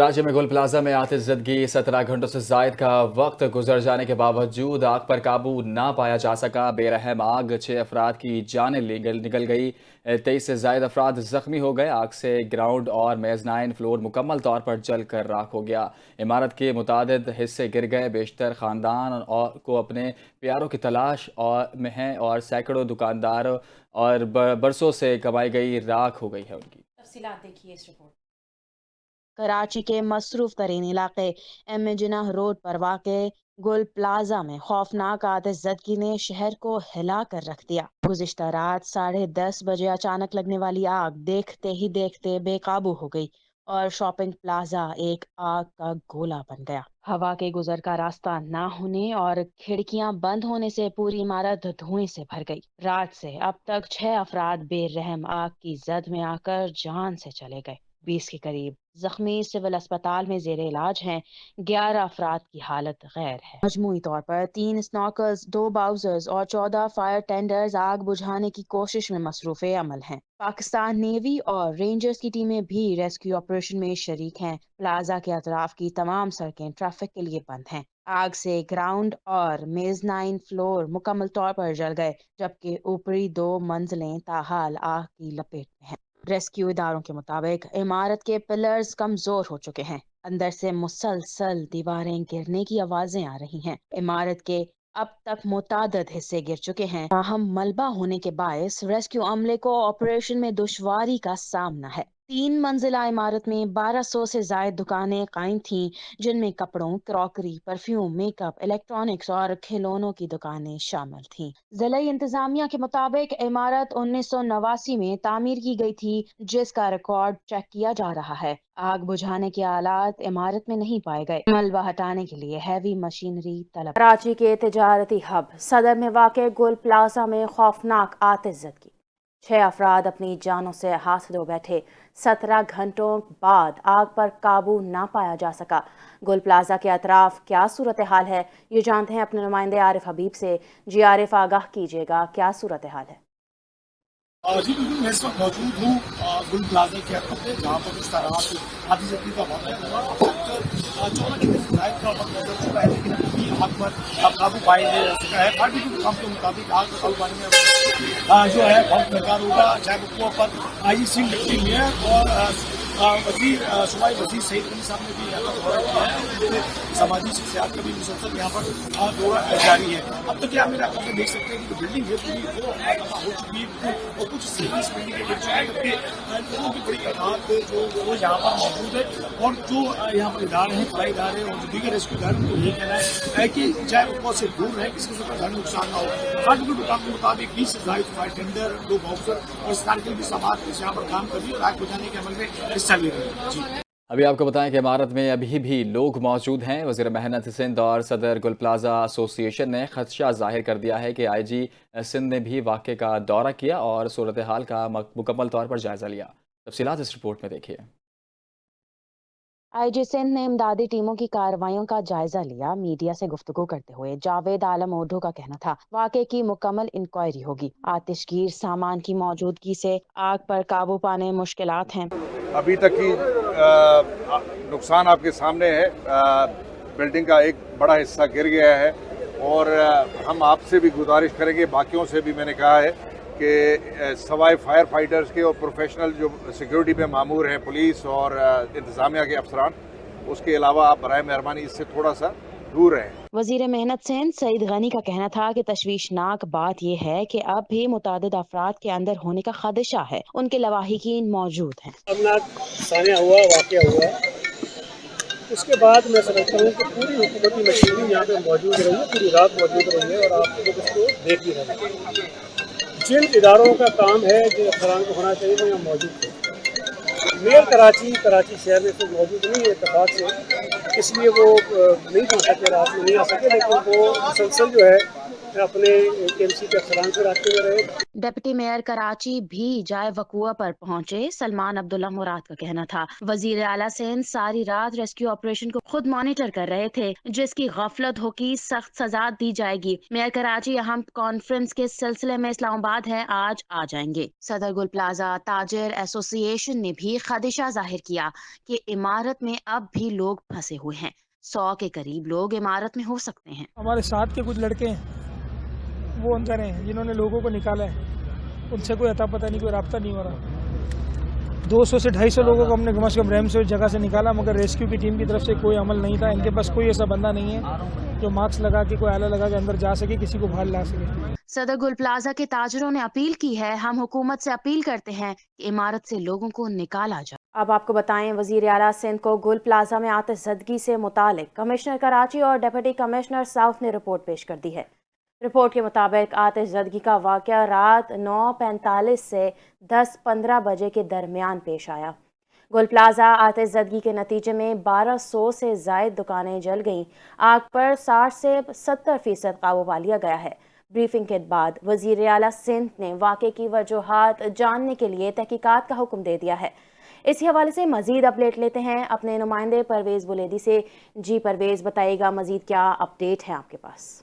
कराची में गुल प्लाजा में आतिशज़दगी 17 घंटों से जायद का वक्त गुजर जाने के बावजूद आग पर काबू ना पाया जा सका। बेरहम आग 6 अफराद की जानें निकल गई। 23 से जायद अफराद जख्मी हो गए। आग से ग्राउंड और मेज़नाइन फ्लोर मुकम्मल तौर पर जल कर राख हो गया। इमारत के मुतादिद हिस्से गिर गए। बेशतर ख़ानदान को अपने प्यारों की तलाश में हैं और सैकड़ों दुकानदार और बरसों से कमाई गई राख हो गई है उनकी। तफसीलात देखिए इस रिपोर्ट। कराची के मसरूफ तरीन इलाके एम ए जिनाह रोड पर वाक़ गुल प्लाजा में खौफनाक आतिशज़दगी ने शहर को हिला कर रख दिया। गुज़िश्ता रात 10:30 बजे अचानक लगने वाली आग देखते ही देखते बेकाबू हो गई और शॉपिंग प्लाजा एक आग का गोला बन गया। हवा के गुजर का रास्ता ना होने और खिड़कियां बंद होने से पूरी इमारत धुएं से भर गई। रात से अब तक 6 अफराद बेरहम आग की जद में आकर जान से चले गए। 20 के करीब जख्मी सिविल अस्पताल में जेर इलाज हैं। 11 अफराद की हालत गैर है। मजमूई तौर पर 3 स्नॉकर्स, 2 बाउजर्स और 14 फायर टेंडर्स आग बुझाने की कोशिश में मसरूफ अमल हैं। पाकिस्तान नेवी और रेंजर्स की टीमें भी रेस्क्यू ऑपरेशन में शरीक हैं। प्लाजा के अतराफ की तमाम सड़कें ट्रैफिक के लिए बंद हैं। आग से ग्राउंड और मेजनाइन फ्लोर मुकम्मल तौर पर जल गए, जबकि ऊपरी 2 मंजिलें ताहाल आग की लपेट में हैं। रेस्क्यू इदारों के मुताबिक इमारत के पिलर्स कमजोर हो चुके हैं। अंदर से मुसलसल दीवारें गिरने की आवाजें आ रही हैं। इमारत के अब तक मुतादद हिस्से गिर चुके हैं। ताहम मलबा होने के बायस रेस्क्यू अमले को ऑपरेशन में दुश्वारी का सामना है। 3 मंजिला इमारत में 1200 से जायद दुकानें कायम थीं, जिनमें कपड़ों, क्रॉकरी, परफ्यूम, मेकअप, इलेक्ट्रॉनिक्स और खिलौनों की दुकानें शामिल थीं। जिला इंतजामिया के मुताबिक इमारत 1989 में तामीर की गई थी, जिसका रिकॉर्ड चेक किया जा रहा है। आग बुझाने के आलात इमारत में नहीं पाए गए। मलबा हटाने के लिए हैवी मशीनरी तलब। कराची के तिजारती हब सदर में वाक़ गुल प्लाजा में खौफनाक आतिशज़दगी, 6 अफराद अपनी जानों से हाथ धो बैठे। 17 घंटों बाद आग पर काबू ना पाया जा सका। गुल प्लाजा के अतराफ क्या सूरत हाल है, ये जानते हैं अपने नुमाइंदे आरिफ हबीब से। जी आरिफ, आगाह कीजिएगा, क्या सूरत हाल है? जी बिल्कुल, मैं इस वक्त मौजूद हूँ गुल प्लाजा के अंदर पे, जहाँ पर इस तरह आतिशबाजी का वाक़या हुआ। 14 घंटे से जायद का वक्त गुजर चुका है, लेकिन अभी भी आग पर काबू पाया जा सका है। फायर ब्रिगेड काम के मुताबिक आग पर काबू पाने में जो है बहुत दरकार होगा। चाहे वो पर IGC डिप्टी मेयर और वजीर सूबाई वजीर सईद अली साहब ने भी यहाँ पर दौरा किया है। उनके समाजी शख्सियात का भी मुसलसल यहाँ पर दौरा जारी है। अब तक क्या मेरे आप देख सकते हैं कि बिल्डिंग है पूरी वो हो चुकी है और कुछ सीरीज बिल्डिंग के गिर चुके हैं, जबकि लोगों की बड़ी तादाद जो वो यहाँ पर मौजूद है। और जो यहाँ पर इदारे हैं, फलाई इदारे और जो दीगर रेस्क्यू इदारे, उनको ये कहना है कि चाहे वो से दूर रहे, किसी किस्म का जानी नुकसान ना हो। फायर ब्रिगेड विभाग के मुताबिक 20 से जायद फायर टेंडर, 2 बाउंसर और स्टार्किल की समात यहाँ पर काम कर रही है और आग बुझाने के अमल में हिस्सा ले रहे हैं। जी अभी आपको बताएं कि इमारत में अभी भी लोग मौजूद हैं। वज़ीर मेहनत सिंध और सदर गुल प्लाजा एसोसिएशन ने खदशा जाहिर कर दिया है कि IG सिंध ने भी वाक़े का दौरा किया और सूरत हाल का मुकम्मल तौर पर जायज़ा लिया। तफसीलात इस रिपोर्ट में देखिए। IG सिंध ने इमदादी टीमों की कार्रवाइयों का जायजा लिया। मीडिया से गुफ्तगू करते हुए जावेद आलम ओढो का कहना था, वाक़े की मुकम्मल इंक्वायरी होगी। आतिशगीर सामान की मौजूदगी से आग पर काबू पाने मुश्किलात हैं। अभी तक की नुकसान आपके सामने है। बिल्डिंग का एक बड़ा हिस्सा गिर गया है और हम आपसे भी गुजारिश करेंगे, बाकियों से भी मैंने कहा है कि सवाए फायर फाइटर्स के और प्रोफेशनल जो सिक्योरिटी पे मामूर हैं, पुलिस और इंतज़ामिया के अफसरान, उसके अलावा आप बराए मेहरबानी इससे थोड़ा सा दूर रहें। वजीर मेहनत सिंध सईद गनी का कहना था कि तशवीशनाक बात यह है कि अब भी मुतादिद अफराद के अंदर होने का खदशा है। उनके लवाहिकीन मौजूद हैं। सानिया हुआ, वाक़या हुआ, उसके बाद मैं समझता हूँ कि पूरी हुकूमती मशीनरी यहाँ पे मौजूद रही है, पूरी रात मौजूद रही है और आप लोग इसको देख भी रहे हैं। जिन इदारों का काम है, जिन अफसरान को होना चाहिए, वो यहाँ मौजूद थे। मेयर कराची शहर में तो मौजूद नहीं है इत्तेफाक से, इसलिए वो नहीं पहुँच सके, रात में नहीं आ सके, लेकिन वो मुसलसल जो है अपने KMC के अफसरान से रास्ते में रहे। डिप्टी मेयर कराची भी जाए वकुआ पर पहुंचे। सलमान अब्दुल्ला मुराद का कहना था वजीर आला सिंध सारी रात रेस्क्यू ऑपरेशन को खुद मॉनिटर कर रहे थे, जिसकी गफलत हो की सख्त सजा दी जाएगी। मेयर कराची अहम कॉन्फ्रेंस के सिलसिले में इस्लामाबाद है, आज आ जाएंगे। सदर गुल प्लाजा ताजिर एसोसिएशन ने भी खदशा जाहिर किया कि इमारत में अब भी लोग फंसे हुए हैं। 100 के करीब लोग इमारत में हो सकते हैं। हमारे साथ के कुछ लड़के हैं वो अंदर हैं जिन्होंने लोगों को निकाला है, उनसे कोई अता पता नहीं, कोई राब्ता नहीं हो रहा। 200 से 250 लोगों को हमने कम से कम रहम से उस जगह से निकाला, मगर रेस्क्यू की टीम की तरफ से कोई अमल नहीं था। इनके पास कोई ऐसा बंदा नहीं है जो मास्क लगा के कोई आला लगा के अंदर जा सके, किसी को बाहर ला सके। सदर गुल प्लाजा के ताजरों ने अपील की है, हम हुकूमत से अपील करते हैं कि इमारत से लोगों को निकाला जाए। अब आपको बताएं, वजीर आला सिंध को गुल प्लाजा में आतिशज़दगी से मुतालिक कमिश्नर कराची और डिप्टी कमिश्नर साउथ ने रिपोर्ट पेश कर दी है। रिपोर्ट के मुताबिक आतिशज़दगी का वाक़या रात 9:45 से 10:15 बजे के दरमियान पेश आया। गुल प्लाजा आतिशज़दगी के नतीजे में 1200 से ज़ायद दुकानें जल गईं। आग पर 60 से 70% काबू पा लिया गया है। ब्रीफिंग के बाद वज़ीर आला सिंध ने वाक़े की वजूहात जानने के लिए तहकीकात का हुक्म दे दिया है। इसी हवाले से मज़ीद अपडेट लेते हैं अपने नुमाइंदे परवेज़ बुलेदी से। जी परवेज़, बताइएगा मज़ीद क्या अपडेट है आपके पास?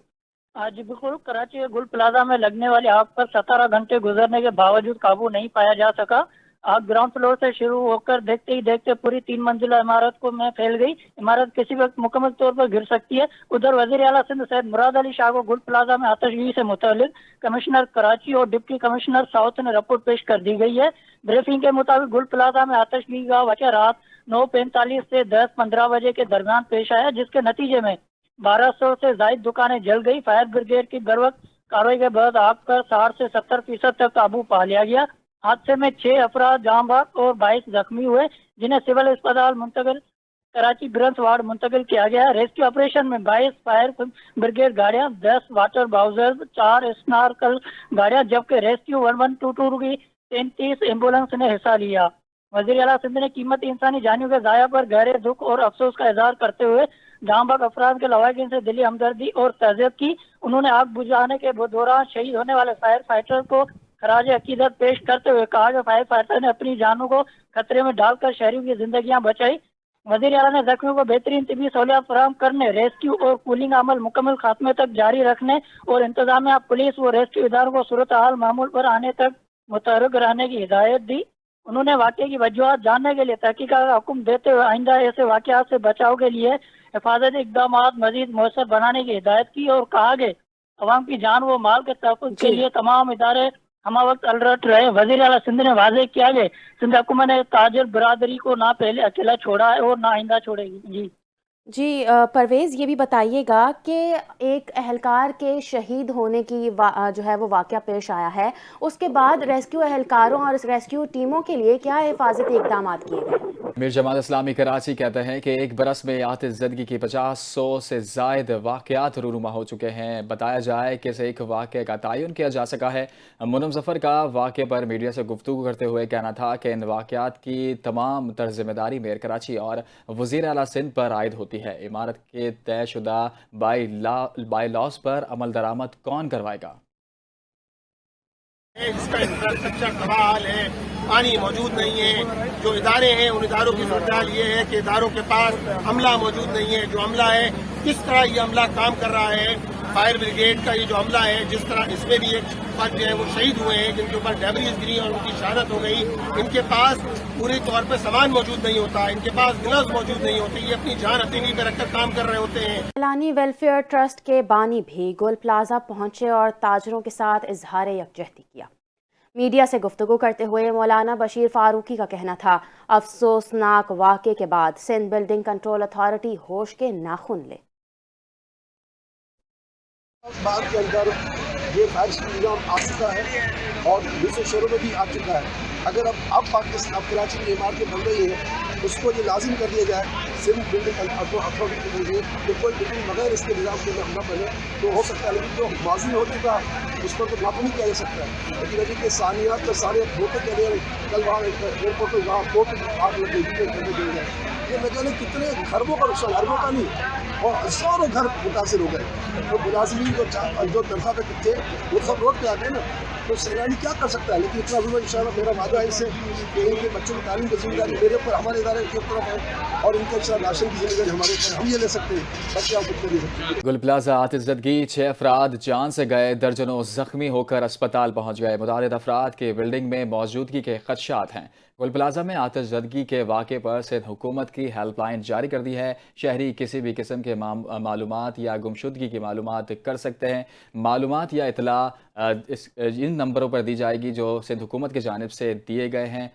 आज बिल्कुल कराची के गुल प्लाजा में लगने वाली आग पर 17 घंटे गुजरने के बावजूद काबू नहीं पाया जा सका। आग ग्राउंड फ्लोर से शुरू होकर देखते ही देखते पूरी 3 मंजिला इमारत को में फैल गई। इमारत किसी वक्त मुकम्मल तौर पर गिर सकती है। उधर वज़ीर आला सिंध सैयद मुराद अली शाह को गुल प्लाजा में आतिशगी से मुतल्लिक कमिश्नर कराची और डिप्टी कमिश्नर साउथ ने रिपोर्ट पेश कर दी गई है। ब्रीफिंग के मुताबिक गुल प्लाजा में आतिशगी का वाक़या रात 9:45 से 10:15 बजे के दरमियान पेश आया, जिसके नतीजे में 1200 से ज़ायद दुकानें जल गई। फायर ब्रिगेड की बरवक्त कार्रवाई के बाद आग पर 60 से 70% तक काबू पा लिया गया। हादसे में 6 अफराद जाँ बहक और 22 जख्मी हुए, जिन्हें सिविल अस्पताल मुंतकिल कराची ब्रंच वार्ड मुंतकिल किया गया। रेस्क्यू ऑपरेशन में 22 फायर ब्रिगेड गाड़ियाँ, 10 वाटर बाउजर्स, 4 स्नार्कल गाड़ियाँ, जबकि रेस्क्यू 1122 की 33 एम्बुलेंस ने हिस्सा लिया। वज़ीर आला सिंध ने कीमती इंसानी जानियों के ज़ाया पर गहरे दुख और अफसोस का इजहार करते हुए जाँ बहक अफराद के लवाहिकीन से दिली हमदर्दी और तज़ियत की। उन्होंने आग बुझाने के दौरान शहीद होने वाले फायर फाइटर को खराज अकीदत पेश करते हुए कहा कि फायर फाइटर ने अपनी जानों को खतरे में डालकर शहरियों की जिंदगियां बचाई। वज़ीर आला ने जख्मियों को बेहतरीन तिबी सहूलियात फराहम करने, रेस्क्यू और कूलिंग अमल मुकम्मल खात्मे तक जारी रखने और इंतजामिया, पुलिस व रेस्क्यू इदारों को सूरत हाल मामूल पर आने तक मुतहर्रिक रहने की हिदायत दी। उन्होंने वाक़े की वजूहात जानने के लिए तहकीकात का हुक्म देते हुए आइंदा ऐसे वाक़यात से बचाव के लिए हिफाजती इक़दाम मज़ीद मौसर बनाने की हिदायत की और कहा कि अवाम की जान व माल के तहफ़्फ़ुज़ के लिए तमाम इदारे हमा वक्त अलर्ट रहे। वज़ीर आला सिंध ने वाज़ेह किया कि सिंध हुकूमत ने ताजिर बरादरी को ना पहले अकेला छोड़ा है और ना आइंदा छोड़ेगी। जी परवेज़, ये भी बताइएगा कि एक अहलकार के शहीद होने की जो है वो वाक़या पेश आया है, उसके बाद रेस्क्यू अहलकारों और रेस्क्यू टीमों के लिए क्या हिफाजती इक़दाम किए गए? मीर जमात इस्लामी कराची कहते हैं कि एक बरस में आतिशज़दगी की 50-100 से ज़ायद वाक़यात रूनुमा हो चुके हैं। बताया जाए कि इस एक वाक़े का तयन किया जा सका है। मुनम ज़फ़र का वाक़े पर मीडिया से गुफ्तगू करते हुए कहना था कि इन वाक़यात की तमाम तर ज़िम्मेदारी मेयर कराची और वज़ीर आला सिंध पर आयद होती है। इमारत के तयशुदा बाई लॉस पर अमल दरामद कौन करवाएगा? इसका इंफ्रास्ट्रक्चर बहाल है, पानी मौजूद नहीं है। जो इदारे हैं उन इदारों की सूरत हाल ये है कि इदारों के पास अमला मौजूद नहीं है। जो अमला है, किस तरह ये अमला काम कर रहा है, फायर ब्रिगेड का ये जो अमला है, जिस तरह इसमें भी एक फर्द जो है वो शहीद हुए हैं, जिनके ऊपर डेब्रीज गिरी और उनकी शहादत हो गई। इनके पास पूरे तौर पर सामान मौजूद नहीं होता, इनके पास ग्लव्स मौजूद नहीं होते, ये अपनी जान हथेली पे रखकर काम कर रहे होते हैं। इलानी वेलफेयर ट्रस्ट के बानी भी गुल प्लाजा पहुंचे और ताजरों के साथ इजहार यकजहती किया। मीडिया से गुफ्तगू करते हुए मौलाना बशीर फारूकी का कहना था, अफसोसनाक वाक़े के बाद सिंध बिल्डिंग कंट्रोल अथॉरिटी होश के नाखून ले। बाग के अंदर ये फायर निज़ाम आ चुका है और दूसरे शहरों में भी आ चुका है। अगर अब पाकिस्तान कराची की इमारतें बन रही हैं, उसको ये लाजिम कर दिया जाए सिंध बिल्डिंग अथॉरिटी के लिए कि कोई बिल्डिंग बगैर इसके निज़ाम के अंदर न बने तो हो सकता है, लेकिन जो माजी में हो चुका उस पर तो नापी नहीं किया जा सकता है। लेकिन अभी के सानियात तो सारे होते के लिए कल वहाँ एयरपोर्ट पर वहाँ पोर्ट आग लग गई। ये न जाने कितने खरबों का नुकसान, अरबों का नहीं, और हज़ारों घर मुतासर हो गए। तो मुलाजिमीन जो तनख्वाह पे थे वो सब रोड पे आ गए ना, तो सैलानी क्या कर सकता है। लेकिन इतना भी इंशाल्लाह मेरा वादा है इससे कि इनके बच्चों की तालीम की जिम्मेदारी मेरे ऊपर, हमारे इदारे के ऊपर है, और इनका इंशाल्लाह राशन की जिम्मेदारी हमारे ऊपर, हम ये ले सकते हैं, बच्चे आप खुद कर सकते हैं। गुल प्लाजा आतिशज़दगी, 6 अफराद जान से गए, दर्जनों जख्मी होकर अस्पताल पहुंच गए। मुतालिद अफराद के बिल्डिंग में मौजूदगी के खदशात हैं। गुल प्लाजा में आतिशज़दगी के वाक़े पर सिंध हुकूमत की हेल्पलाइन जारी कर दी है। शहरी किसी भी किस्म के मालूमात या गुमशुदगी की मालूमात कर सकते हैं। मालूमात या इतला इन नंबरों पर दी जाएगी जो सिंध हुकूमत की जानिब से दिए गए हैं।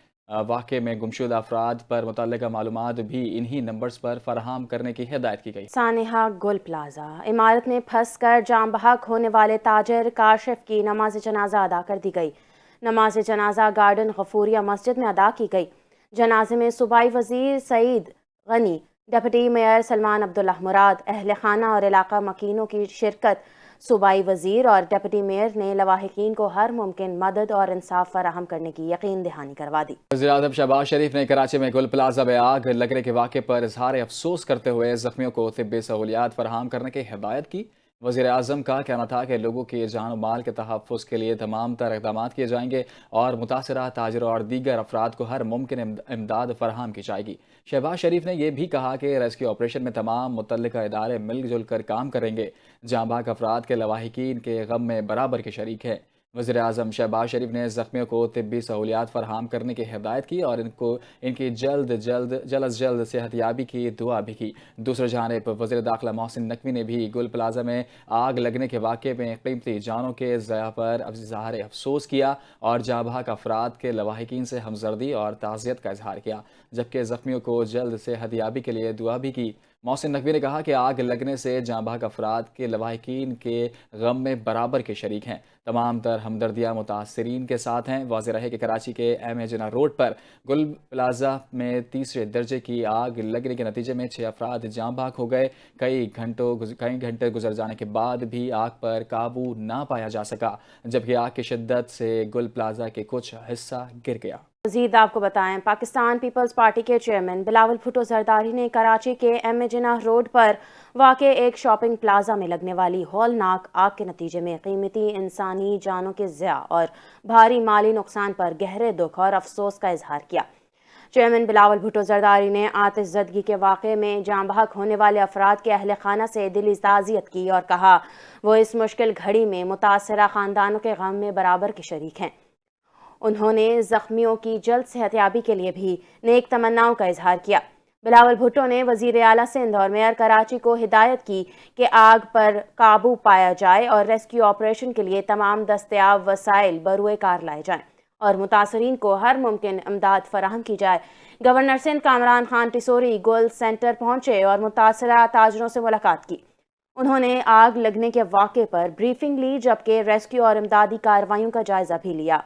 वाक़े में गुमशुदा अफराद पर मुतल्लिका मालूमात भी इन्हीं नंबर्स पर फराहम करने की हिदायत की गई। सानेहा गुल प्लाजा इमारत में फंस कर जाम बहक होने वाले ताजर काशिफ की नमाज जनाजा अदा कर दी गई। नमाज जनाजा गार्डन गफूरिया मस्जिद में अदा की गई। जनाजे में सूबाई वजीर सईद गनी, डिप्टी मेयर सलमान अब्दुल्ला मुराद, अहल खाना और इलाका मकीनों की शिरकत। सूबाई वजीर और डिप्टी मेयर ने लवाहिकीन को हर मुमकिन मदद और इंसाफ फराहम करने की यकीन दहानी करवा दी। वज़ीर-ए-आज़म शहबाज शरीफ ने कराची में गुल प्लाजा में आग लगने के वाक़े पर इजहार अफसोस करते हुए ज़ख्मियों को तिब्बी सहूलियात फराहम करने की हिदायत की। वज़ीर-ए-आज़म का कहना था कि लोगों के जान और माल के तहफ़्फ़ुज़ के लिए तमाम तर इक़दामात किए जाएंगे और मुतासरा ताजरों और दीगर अफराद को हर मुमकिन इमदाद फराहम की जाएगी। शहबाज शरीफ ने यह भी कहा कि रेस्क्यू ऑपरेशन में तमाम मुतल्लिका इदारे मिलजुल कर काम करेंगे। जाँ बाग अफराद के लवाहिकीन के गम में बराबर के शरीक है। वज़ीर-ए-आज़म शहबाज शरीफ ने ज़ख्मियों को तिब्बी सहूलियात फराहम करने की हिदायत की और इनकी जल्द अज जल्द सेहतयाबी की दुआ भी की। दूसरी जानिब वज़ीर दाखिला मोहसिन नकवी ने भी गुल प्लाजा में आग लगने के वाक़े में कीमती जानों के ज़या पर इज़हार अफसोस किया और जाँ बहक अफराद के लवाहिकीन से हमदर्दी और ताज़ियत का इजहार किया, जबकि ज़ख्मियों को जल्द सेहतयाबी के लिए दुआ भी की। मोहसिन नकवी ने कहा कि आग लगने से जाँ बहक अफराद के लवाहिकीन के गम में बराबर के शरीक हैं। तमाम तर हमदर्दियाँ मुतासरीन के साथ हैं। वाज़ेह रहे कि कराची के एम.ए. जिन्ना रोड पर गुल प्लाजा में तीसरे दर्जे की आग लगने के नतीजे में 6 अफराद जाँ बहक हो गए। कई घंटे गुजर जाने के बाद भी आग पर काबू ना पाया जा सका, जबकि आग की शिद्दत से गुल प्लाजा के कुछ हिस्सा गिर गया। मज़ीद आपको बताएं, पाकिस्तान पीपल्स पार्टी के चेयरमैन बिलावल भुट्टो जरदारी ने कराची के एम.ए. जिन्ना रोड पर वाक़े एक शॉपिंग प्लाजा में लगने वाली हौलनाक आग के नतीजे में कीमती इंसानी जानों के ज़िया और भारी माली नुकसान पर गहरे दुख और अफसोस का इजहार किया। चेयरमैन बिलावल भुट्टो जरदारी ने आतिशज़दगी के वाक़े में जाँ बहक होने वाले अफराद के अहल खाना से दिली ताज़ियत की और कहा वो इस मुश्किल घड़ी में मुतासरा ख़ानदानों के गम में बराबर के शरीक हैं। उन्होंने ज़ख्मियों की जल्द सेहतयाबी के लिए भी नेक तमन्नाओं का इजहार किया। बिलावल भुट्टो ने वज़ीर आला सिंध और मेयर कराची को हिदायत की कि आग पर काबू पाया जाए और रेस्क्यू ऑपरेशन के लिए तमाम दस्तयाब वसाइल बरूए कार लाए जाएं और मुतासरीन को हर मुमकिन इमदाद फराहम की जाए। गवर्नर सिंध कामरान खान टिसोरी गोल सेंटर पहुंचे और मुतासरा ताजरों से मुलाकात की। उन्होंने आग लगने के वाक़े पर ब्रीफिंग ली, जबकि रेस्क्यू और इमदादी कार्रवाइयों का जायजा भी लिया।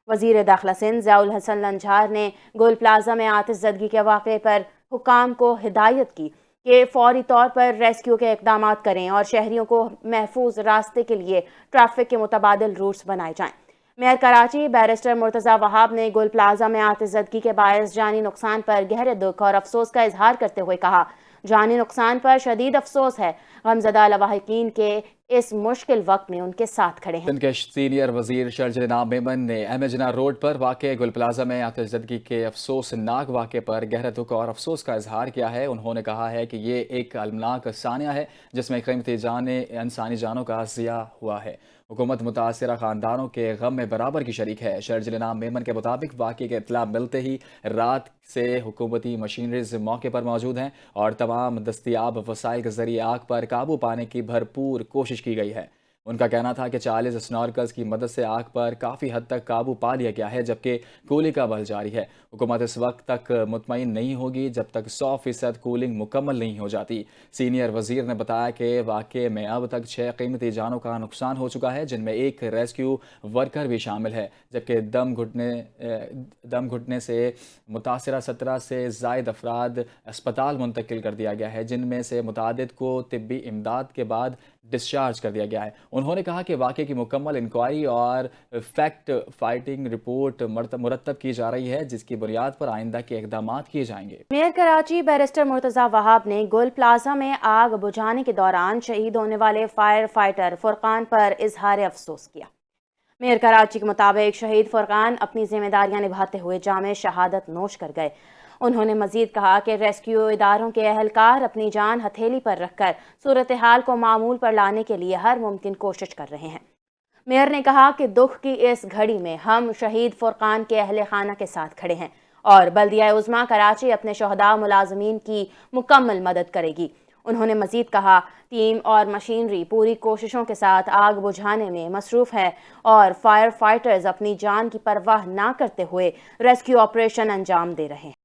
वज़ीर दाखिला सिंध ज़ियाउल हसन लंझार ने गुल प्लाजा में आतिशज़दगी के वाक़े पर हुकाम को हिदायत की कि फौरी तौर पर रेस्क्यू के इक़दामात करें और शहरियों को महफूज रास्ते के लिए ट्रैफिक के मुतबादिल रूट्स बनाए जाएं। मेयर कराची बैरिस्टर मुर्तज़ा वहाब ने गुल प्लाजा में आतिशज़दगी के बायस जानी नुकसान पर गहरे दुख और अफसोस का इजहार करते हुए कहा, जानी नुकसान पर शदीद अफसोस है। गमज़दा लवाहिकीन के इस मुश्किल वक्त में उनके साथ खड़े हैं। इनके सीनियर वजीर शर्जिल इनाम मेमन ने एम.ए. जिन्ना रोड पर वाक़े गुल प्लाजा में आतिशज़दगी के अफसोसनाक वाक़े पर गहरा दुख और अफसोस का इजहार किया है। उन्होंने कहा है कि ये एक अलमनाक सानिया है जिसमें कीमती इंसानी जानों का ज़िया हुआ है। हुकूमत मुतासरा ख़ानदानों के गम में बराबर की शरीक है। शर्जिल इनाम मेमन के मुताबिक वाक़े की इत्तला मिलते ही रात से हुकूमती मशीनरीज मौके पर मौजूद हैं और तमाम दस्तियाब वसाइल के ज़रिए आग पर काबू पाने की भरपूर कोशिश की गई है। उनका कहना था कि 40 स्नॉर्कल्स की मदद से आग पर काफ़ी हद तक काबू पा लिया गया है, जबकि कूलिंग का अमल जारी है। हुकूमत इस वक्त तक मुतमईन नहीं होगी जब तक 100% कूलिंग मुकम्मल नहीं हो जाती। सीनियर वजीर ने बताया कि वाक़े में अब तक 6 कीमती जानों का नुकसान हो चुका है, जिनमें एक रेस्क्यू वर्कर भी शामिल है, जबकि दम घुटने से मुतासरा 17 से ज़ायद अफराद अस्पताल मुंतकिल कर दिया गया है, जिनमें से मुतादिद को तिब्बी इमदाद के बाद डिस्चार्ज कर दिया गया है। उन्होंने कहा कि वाक़े की मुकम्मल इंक्वायरी और फैक्ट फाइटिंग रिपोर्ट मुरतब की जा रही है, जिसकी बुनियाद पर आइंदा के इक़दाम किए जाएंगे। मेयर कराची बैरिस्टर मुर्तज़ा वहाब ने गुल प्लाजा में आग बुझाने के दौरान शहीद होने वाले फायर फाइटर फुरकान पर इजहार अफसोस किया। मेयर कराची के मुताबिक शहीद फुरकान अपनी जिम्मेदारियां निभाते हुए जामे शहादत नोश कर गए। उन्होंने मजीद कहा कि रेस्क्यू इदारों के अहलकार अपनी जान हथेली पर रखकर सूरत हाल को मामूल पर लाने के लिए हर मुमकिन कोशिश कर रहे हैं। मेयर ने कहा कि दुख की इस घड़ी में हम शहीद फुरकान के अहले खाना के साथ खड़े हैं और बल्दिया उज़्मा कराची अपने शहदा मुलाजमीन की मुकम्मल मदद करेगी। उन्होंने मजीद कहा, टीम और मशीनरी पूरी कोशिशों के साथ आग बुझाने में मसरूफ़ है और फायर फाइटर्स अपनी जान की परवाह ना करते हुए रेस्क्यू ऑपरेशन अंजाम दे रहे हैं।